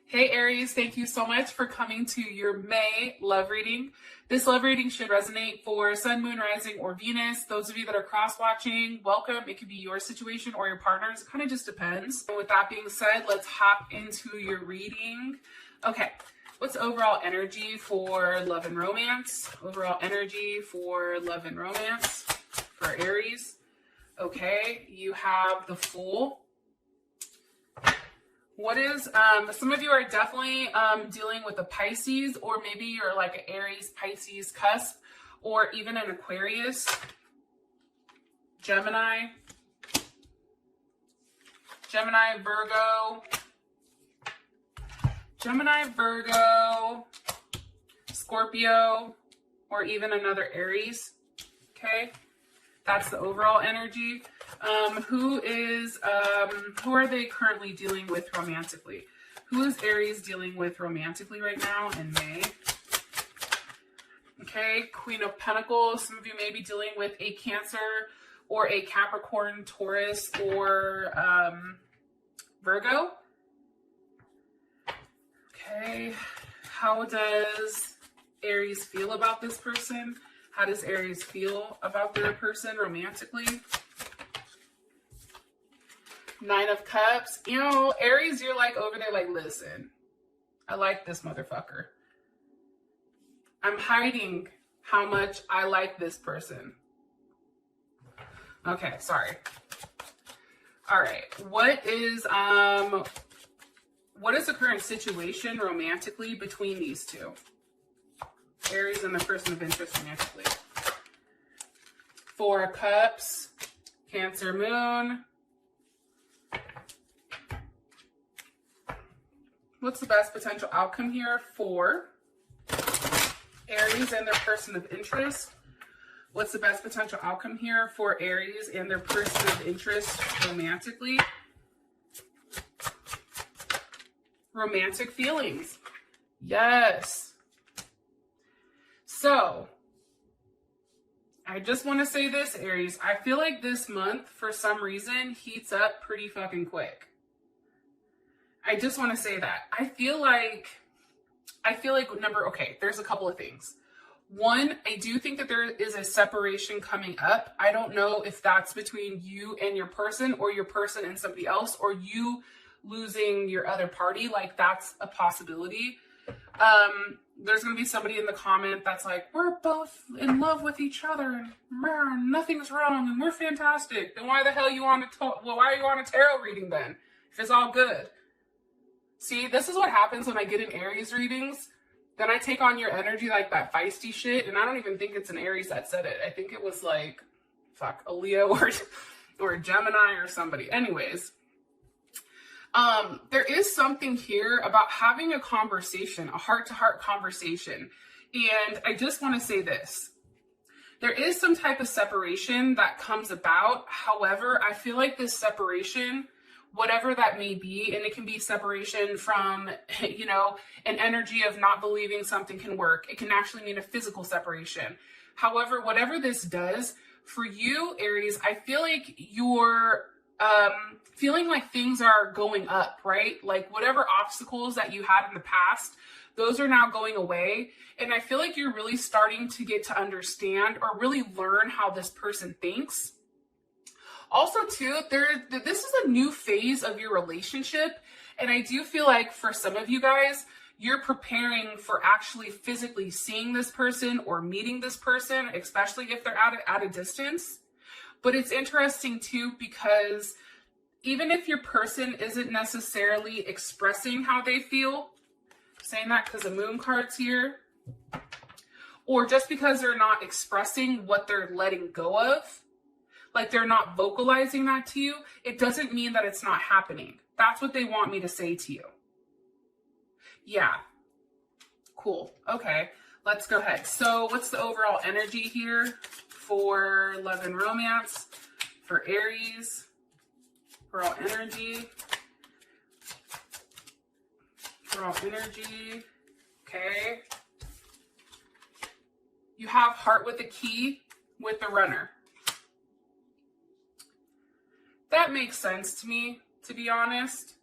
Hey Aries, thank you so much for coming to your May love reading. This love reading should resonate for Sun, Moon, Rising, or Venus. Those of you that are cross-watching, welcome. It could be your situation or your partner's. It kind of just depends. And with that being said, let's hop into your reading. Okay, what's overall energy for love and romance? Overall energy for love and romance for Aries. Okay, you have the Fool. What is, some of you are definitely dealing with a Pisces, or maybe you're like an Aries, Pisces cusp, or even an Aquarius, Gemini, Virgo, Scorpio, or even another Aries, okay? That's the overall energy. Who are they currently dealing with romantically? Who is Aries dealing with romantically right now in May? Okay, Queen of Pentacles. Some of you may be dealing with a Cancer or a Capricorn, Taurus, or Virgo. Okay, how does Aries feel about this person? How does Aries feel about their person romantically? Nine of Cups. You know, Aries, you're like over there like, listen, I like this motherfucker. I'm hiding how much I like this person. Okay, sorry. All right. What is the current situation romantically between these two? Aries and the person of interest romantically. Four of Cups, Cancer Moon. What's the best potential outcome here for Aries and their person of interest? What's the best potential outcome here for Aries and their person of interest romantically? Romantic feelings. Yes. So, I just want to say this, Aries. I feel like this month, for some reason, heats up pretty fucking quick. I just want to say that. I feel like there's a couple of things. One, I do think that there is a separation coming up. I don't know if that's between you and your person, or your person and somebody else, or you losing your other party. Like, that's a possibility. There's going to be somebody in the comment that's like, we're both in love with each other and nothing's wrong and we're fantastic. Then why the hell why are you on a tarot reading then? If it's all good. See, this is what happens when I get in Aries readings. Then I take on your energy like that feisty shit, and I don't even think it's an Aries that said it. I think it was like, a Leo or a Gemini or somebody. Anyways, there is something here about having a conversation, a heart-to-heart conversation. And I just want to say this. There is some type of separation that comes about. However, I feel like this separation, whatever that may be, and it can be separation from, an energy of not believing something can work. It can actually mean a physical separation. However, whatever this does for you, Aries, I feel like you're feeling like things are going up, right? Like whatever obstacles that you had in the past, those are now going away. And I feel like you're really starting to get to understand or really learn how this person thinks. Also, too, this is a new phase of your relationship. And I do feel like for some of you guys, you're preparing for actually physically seeing this person or meeting this person, especially if they're at a distance. But it's interesting, too, because even if your person isn't necessarily expressing how they feel, I'm saying that because the moon card's here, or just because they're not expressing what they're letting go of, like they're not vocalizing that to you, it doesn't mean that it's not happening. That's what they want me to say to you. Yeah. Cool. Okay. Let's go ahead. So what's the overall energy here for love and romance for Aries? Overall energy. Okay. You have heart with the key with the runner. That makes sense to me, to be honest.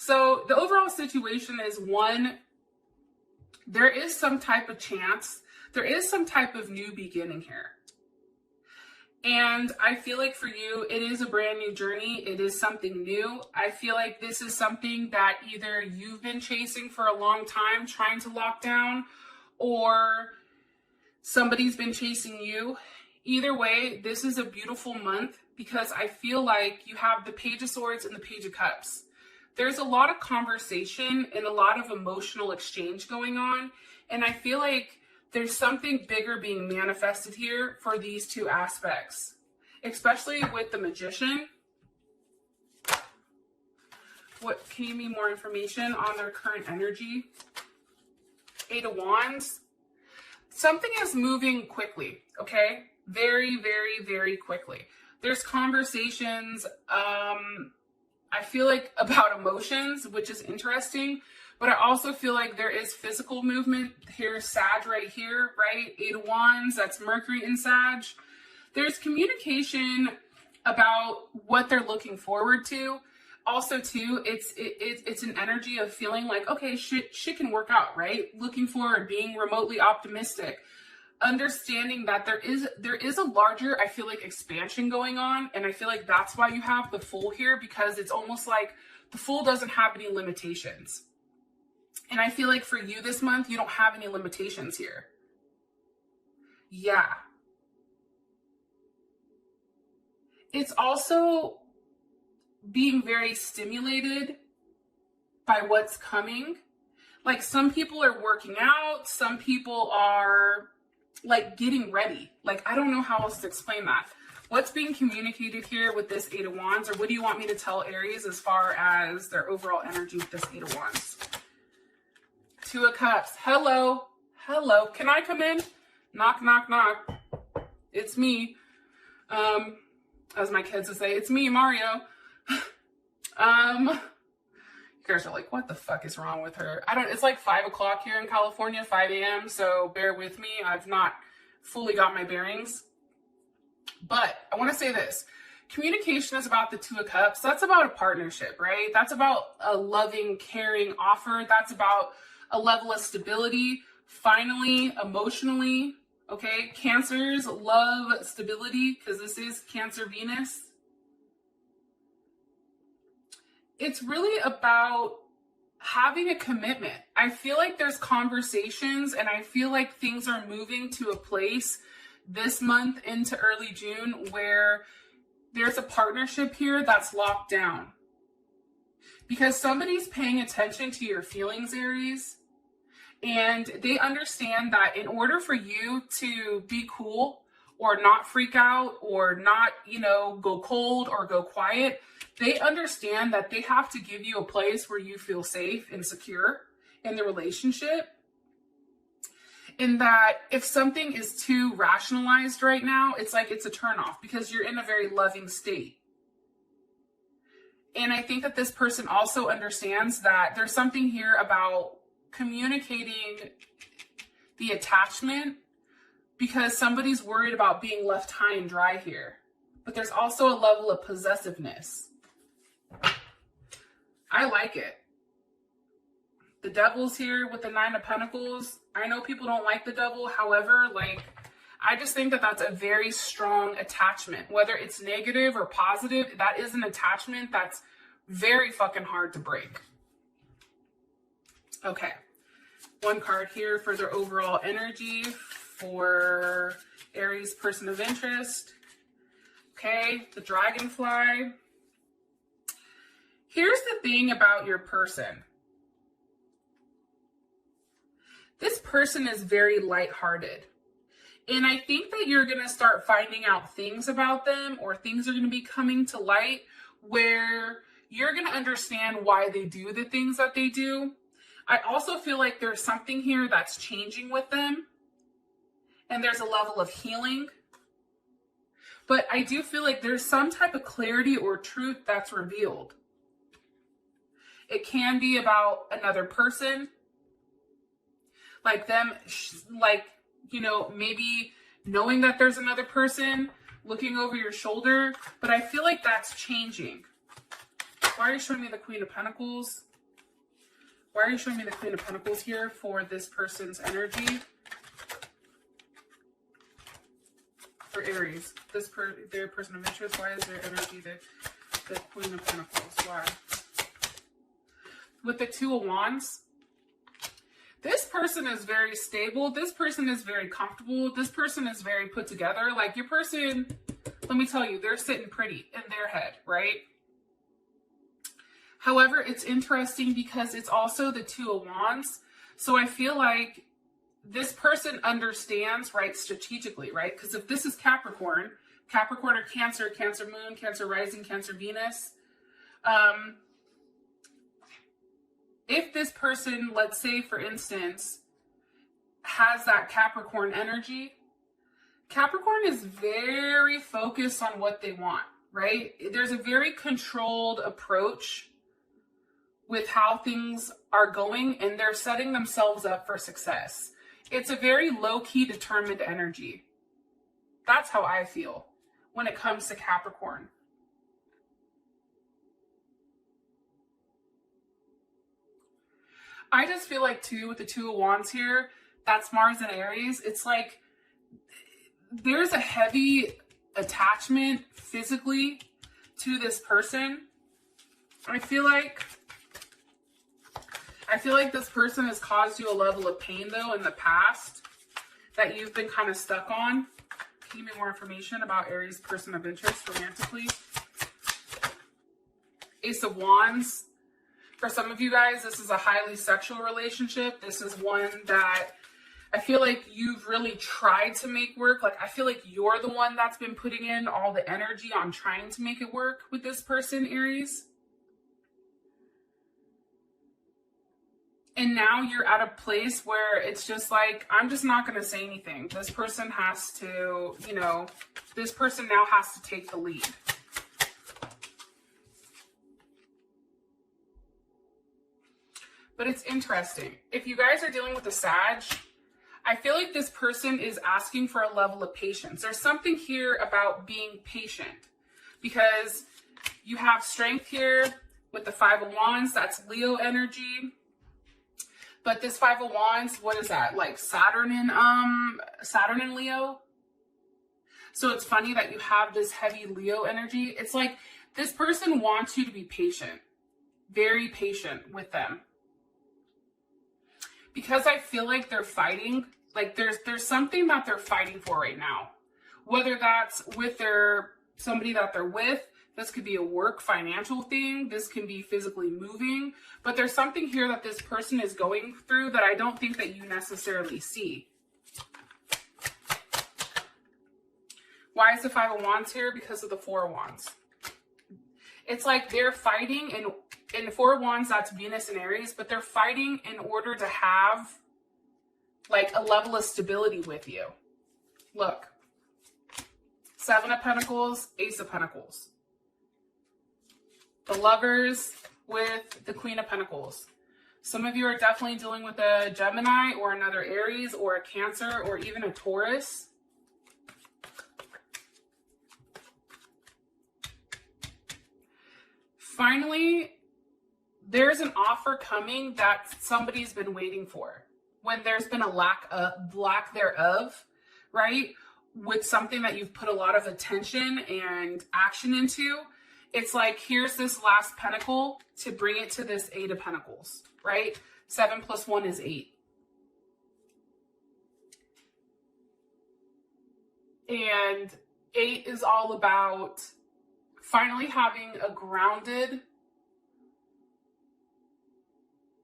So the overall situation is, one, there is some type of chance, there is some type of new beginning here. And I feel like for you, it is a brand new journey. It is something new. I feel like this is something that either you've been chasing for a long time, trying to lock down, or somebody's been chasing you. Either way, this is a beautiful month because I feel like you have the Page of Swords and the Page of Cups. There's a lot of conversation and a lot of emotional exchange going on. And I feel like there's something bigger being manifested here for these two aspects, especially with the Magician. What can you give me more information on their current energy? Eight of Wands. Something is moving quickly, okay? Very, very, very quickly. There's conversations, I feel like about emotions, which is interesting. But I also feel like there is physical movement. Here's Sag right here, right? Eight of Wands, that's Mercury in Sag. There's communication about what they're looking forward to. Also, too, it's an energy of feeling like, okay, shit can work out, right? Looking forward, being remotely optimistic. Understanding that there is a larger, I feel like, expansion going on. And I feel like that's why you have the Fool here, because it's almost like the Fool doesn't have any limitations. And I feel like for you this month, you don't have any limitations here. Yeah. It's also being very stimulated by what's coming. Like some people are working out. Some people are like getting ready. Like, I don't know how else to explain that. What's being communicated here with this Eight of Wands, or what do you want me to tell Aries as far as their overall energy with this Eight of Wands? Two of Cups. Hello. Hello. Can I come in? Knock, knock, knock. It's me. As my kids would say, it's me, Mario. You guys are like, what the fuck is wrong with her? It's like 5 o'clock here in California, 5 a.m. So bear with me. I've not fully got my bearings. But I want to say this. Communication is about the Two of Cups. That's about a partnership, right? That's about a loving, caring offer. That's about a level of stability, finally, emotionally, okay? Cancers love stability because this is Cancer Venus. It's really about having a commitment. I feel like there's conversations and I feel like things are moving to a place this month into early June where there's a partnership here that's locked down. Because somebody's paying attention to your feelings, Aries, and they understand that in order for you to be cool or not freak out or not, go cold or go quiet, they understand that they have to give you a place where you feel safe and secure in the relationship. And that if something is too rationalized right now, it's like it's a turnoff because you're in a very loving state. And I think that this person also understands that there's something here about communicating the attachment because somebody's worried about being left high and dry here. But there's also a level of possessiveness. I like it. The Devil's here with the Nine of Pentacles. I know people don't like the Devil. However, I just think that that's a very strong attachment. Whether it's negative or positive, that is an attachment that's very fucking hard to break. Okay. One card here for their overall energy for Aries person of interest. Okay, the Dragonfly. Here's the thing about your person. This person is very lighthearted. And I think that you're going to start finding out things about them, or things are going to be coming to light where you're going to understand why they do the things that they do. I also feel like there's something here that's changing with them. And there's a level of healing. But I do feel like there's some type of clarity or truth that's revealed. It can be about another person. Like them, maybe knowing that there's another person looking over your shoulder. But I feel like that's changing. Why are you showing me the Queen of Pentacles? Why are you showing me the Queen of Pentacles here for this person's energy? For Aries, their person of interest, why is their energy the Queen of Pentacles? Why? With the Two of Wands, this person is very stable. This person is very comfortable. This person is very put together. Like your person, let me tell you, they're sitting pretty in their head, right? However, it's interesting because it's also the Two of Wands. So I feel like this person understands, right, strategically, right? Because if this is Capricorn or Cancer, Cancer Moon, Cancer Rising, Cancer Venus, if this person, let's say, for instance, has that Capricorn energy, Capricorn is very focused on what they want, right? There's a very controlled approach with how things are going, and they're setting themselves up for success. It's a very low-key, determined energy. That's how I feel when it comes to Capricorn. I just feel like, too, with the Two of Wands here, that's Mars and Aries. It's like there's a heavy attachment physically to this person. I feel like this person has caused you a level of pain, though, in the past that you've been kind of stuck on. Can you give me more information about Aries' person of interest romantically? Ace of Wands. For some of you guys, this is a highly sexual relationship. This is one that I feel like you've really tried to make work. Like, I feel like you're the one that's been putting in all the energy on trying to make it work with this person, Aries. And now you're at a place where it's just like, I'm just not going to say anything. This person has to, you know, this person now has to take the lead. But it's interesting. If you guys are dealing with a Sag, I feel like this person is asking for a level of patience. There's something here about being patient because you have strength here with the Five of Wands. That's Leo energy. But this Five of Wands, what is that? Like Saturn in Leo. So it's funny that you have this heavy Leo energy. It's like this person wants you to be patient, very patient with them. Because I feel like they're fighting, like there's something that they're fighting for right now. Whether that's with somebody that they're with, this could be a work financial thing, this can be physically moving, but there's something here that this person is going through that I don't think that you necessarily see. Why is the Five of Wands here? Because of the Four of Wands. It's like they're fighting, and in the Four of Wands, that's Venus and Aries, but they're fighting in order to have like a level of stability with you. Look, Seven of Pentacles, Ace of Pentacles. The Lovers with the Queen of Pentacles. Some of you are definitely dealing with a Gemini or another Aries or a Cancer or even a Taurus. Finally, there's an offer coming that somebody's been waiting for. When there's been a lack thereof, right? With something that you've put a lot of attention and action into, it's like, here's this last pentacle to bring it to this Eight of Pentacles, right? 7 + 1 is 8. And 8 is all about finally having a grounded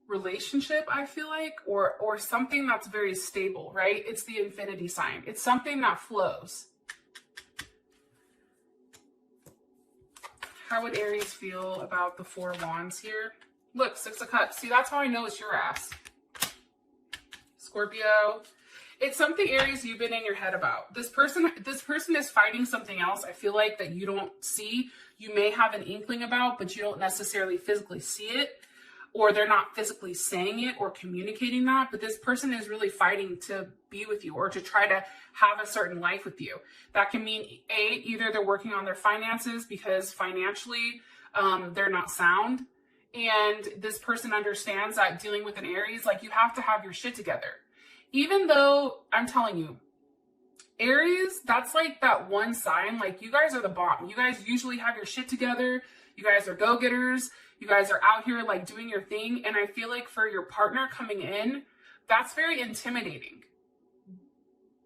relationship, I feel like, or something that's very stable, right? It's the infinity sign. It's something that flows. How would Aries feel about the Four of Wands here? Look, Six of Cups. See, that's how I know it's your ass. Scorpio. It's something, Aries, you've been in your head about. This person is fighting something else, I feel like, that you don't see. You may have an inkling about, but you don't necessarily physically see it, or they're not physically saying it or communicating that. But this person is really fighting to be with you or to try to have a certain life with you. That can mean, either they're working on their finances because financially they're not sound, and this person understands that dealing with an Aries, like, you have to have your shit together. Even though, I'm telling you, Aries, that's like that one sign, like, you guys are the bomb. You guys usually have your shit together. You guys are go-getters. You guys are out here, like, doing your thing. And I feel like for your partner coming in, that's very intimidating,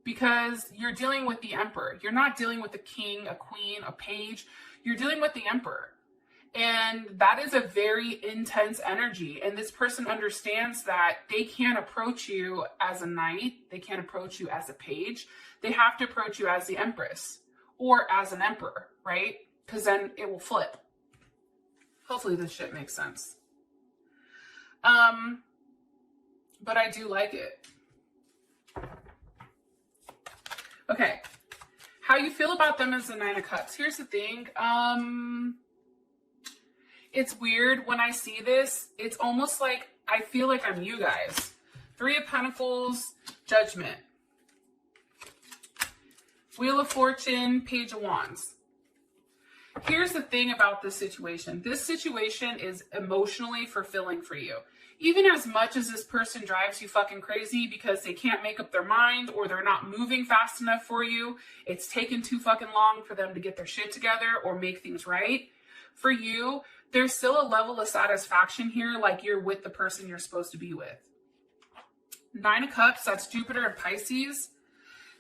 because you're dealing with the Emperor. You're not dealing with a king, a queen, a page. You're dealing with the Emperor. And that is a very intense energy. And this person understands that they can't approach you as a knight. They can't approach you as a page. They have to approach you as the Empress or as an Emperor, right? Because then it will flip. Hopefully this shit makes sense. But I do like it. Okay. How you feel about them is the Nine of Cups. Here's the thing. It's weird when I see this. It's almost like I feel like I'm you guys. Three of Pentacles, Judgment. Wheel of Fortune, Page of Wands. Here's the thing about this situation. This situation is emotionally fulfilling for you. Even as much as this person drives you fucking crazy because they can't make up their mind or they're not moving fast enough for you, it's taken too fucking long for them to get their shit together or make things right. For you, there's still a level of satisfaction here, like you're with the person you're supposed to be with. Nine of Cups, that's Jupiter and Pisces.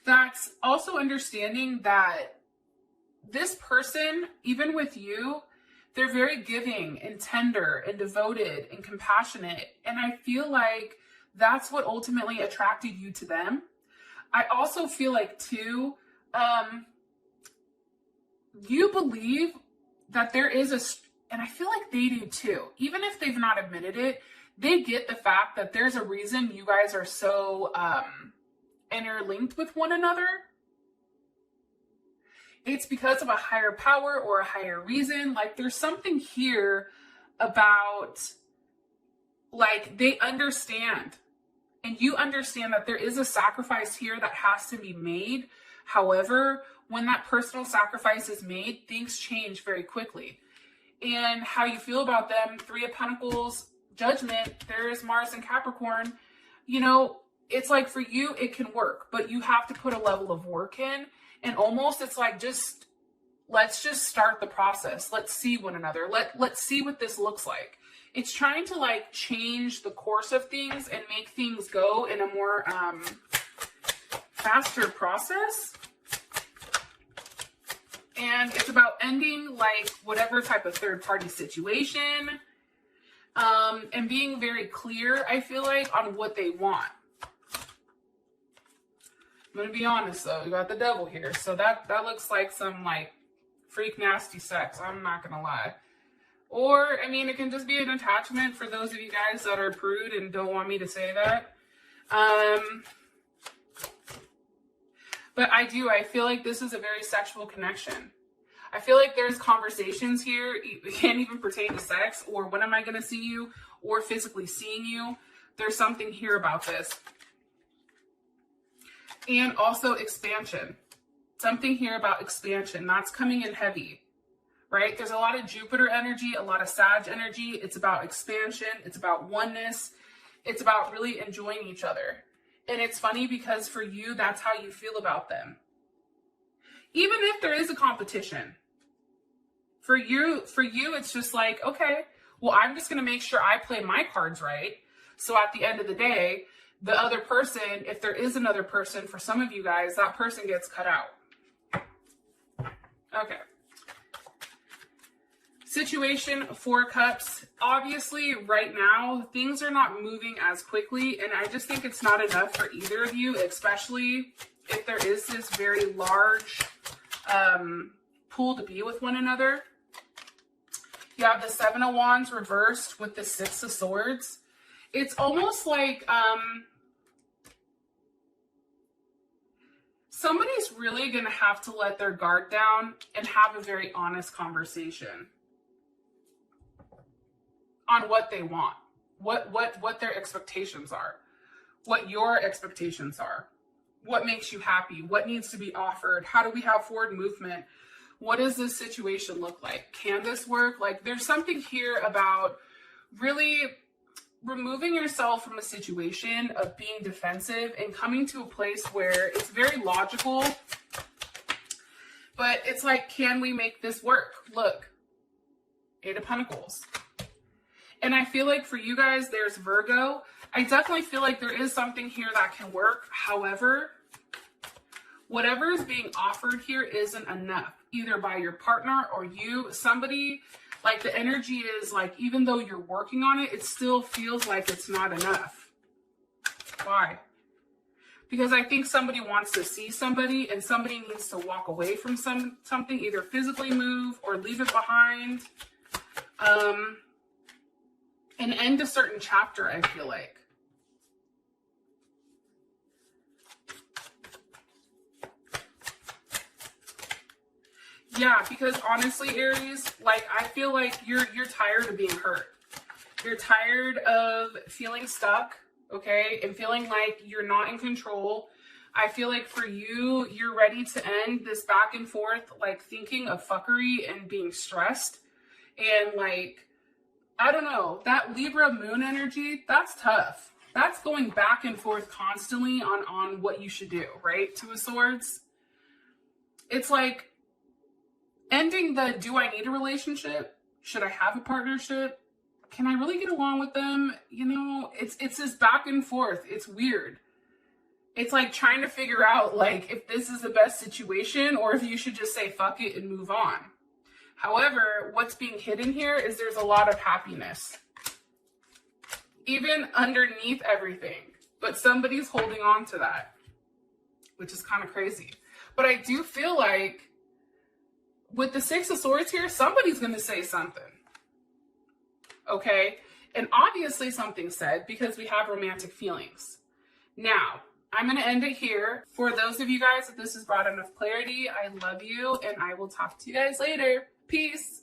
That's also understanding that this person, even with you, they're very giving and tender and devoted and compassionate. And I feel like that's what ultimately attracted you to them. I also feel like, too, you believe that there is and I feel like they do too, even if they've not admitted it, they get the fact that there's a reason you guys are so interlinked with one another. It's because of a higher power or a higher reason. Like, there's something here about, like, they understand. And you understand that there is a sacrifice here that has to be made. However, when that personal sacrifice is made, things change very quickly. And how you feel about them, Three of Pentacles, Judgment, there's Mars and Capricorn. You know, it's like for you, it can work, but you have to put a level of work in. And almost it's like, let's just start the process. Let's see one another. Let's see what this looks like. It's trying to, like, change the course of things and make things go in a more faster process. And it's about ending, like, whatever type of third-party situation, and being very clear, I feel like, on what they want. I'm going to be honest, though. You got the devil here. So that looks like some, like, freak nasty sex. I'm not going to lie. Or, I mean, it can just be an attachment for those of you guys that are prude and don't want me to say that. But I feel like this is a very sexual connection. I feel like there's conversations here. It can't even pertain to sex or when am I going to see you or physically seeing you. There's something here about this. And also expansion. Something here about expansion. That's coming in heavy, right? There's a lot of Jupiter energy, a lot of Sag energy. It's about expansion. It's about oneness. It's about really enjoying each other. And it's funny because for you, that's how you feel about them. Even if there is a competition, for you, it's just like, okay, well, I'm just going to make sure I play my cards right. So at the end of the day, the other person, if there is another person, for some of you guys, that person gets cut out. Okay. Situation, Four Cups. Obviously, right now, things are not moving as quickly, and I just think it's not enough for either of you, especially if there is this very large pool to be with one another. You have the Seven of Wands reversed with the Six of Swords. It's almost like somebody's really going to have to let their guard down and have a very honest conversation on what they want, what their expectations are, what your expectations are, what makes you happy, what needs to be offered, how do we have forward movement, what does this situation look like, can this work? Like, there's something here about really removing yourself from a situation of being defensive and coming to a place where it's very logical, but it's like, can we make this work? Look, Eight of Pentacles. And I feel like for you guys, there's Virgo. I definitely feel like there is something here that can work. However, whatever is being offered here isn't enough, either by your partner or you. Somebody, like the energy is like, even though you're working on it, it still feels like it's not enough. Why? Because I think somebody wants to see somebody, and somebody needs to walk away from something, either physically move or leave it behind. And end a certain chapter, I feel like. Yeah, because honestly, Aries, like, I feel like you're tired of being hurt. You're tired of feeling stuck, okay? And feeling like you're not in control. I feel like for you, you're ready to end this back and forth, like thinking of fuckery and being stressed. And like, I don't know, that Libra moon energy, that's tough. That's going back and forth constantly on what you should do, right? Two of Swords. It's like ending the, do I need a relationship? Should I have a partnership? Can I really get along with them? You know, it's this back and forth. It's weird. It's like trying to figure out like if this is the best situation or if you should just say fuck it and move on. However, what's being hidden here is there's a lot of happiness, even underneath everything, but somebody's holding on to that, which is kind of crazy. But I do feel like with the Six of Swords here, somebody's going to say something. Okay? And obviously something said because we have romantic feelings. Now, I'm going to end it here. For those of you guys, if this has brought enough clarity, I love you, and I will talk to you guys later. Peace.